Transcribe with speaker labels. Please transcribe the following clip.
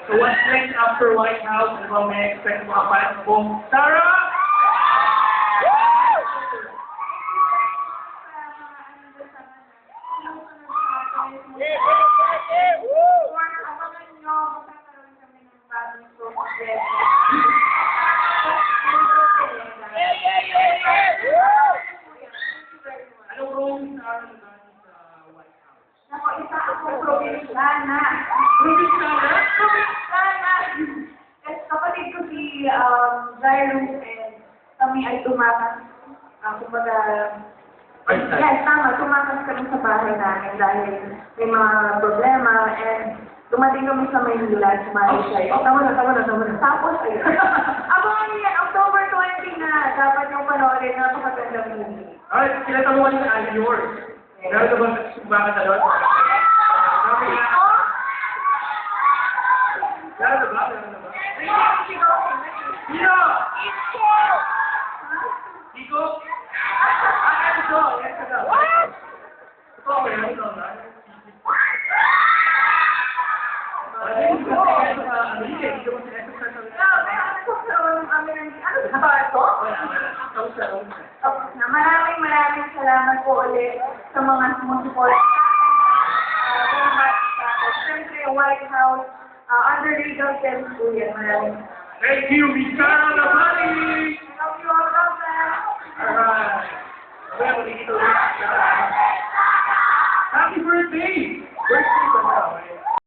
Speaker 1: So what's next after White House? Ano ba may expect mga fans mo? Tara! Anong role ni Sarah Nagani sa White House?
Speaker 2: Ako, isa akong probinsyana.
Speaker 1: Probinsyana?
Speaker 2: Probinsyana! Kasi kapatid ko si Jairus and kami ay tumakas. Kumbaga, yes, tama, tumakas kami sa bahay namin dahil may mga problema and dumating kami sa Maynila, sumali siya. Tama na. Tapos, ayun. Abangan niyo yan, October 20 na. Dapat yung panoorin, napakagandang movie.
Speaker 1: Ay, kinatamuhan ni Ali Yours. Meron ka bang sumbakan na doon? Meron na ba? Sino? Iko? Ito. What? Ito, meron ito na.
Speaker 2: Maraming salamat po ulit sa mga sumusuporta. Siyempre, White House, Under legal sense po yan. Maraming.
Speaker 1: Thank you, Miss Carol Labani!
Speaker 2: Love you all, God bless.
Speaker 1: Alright. Well, dito. Happy birthday! Birthday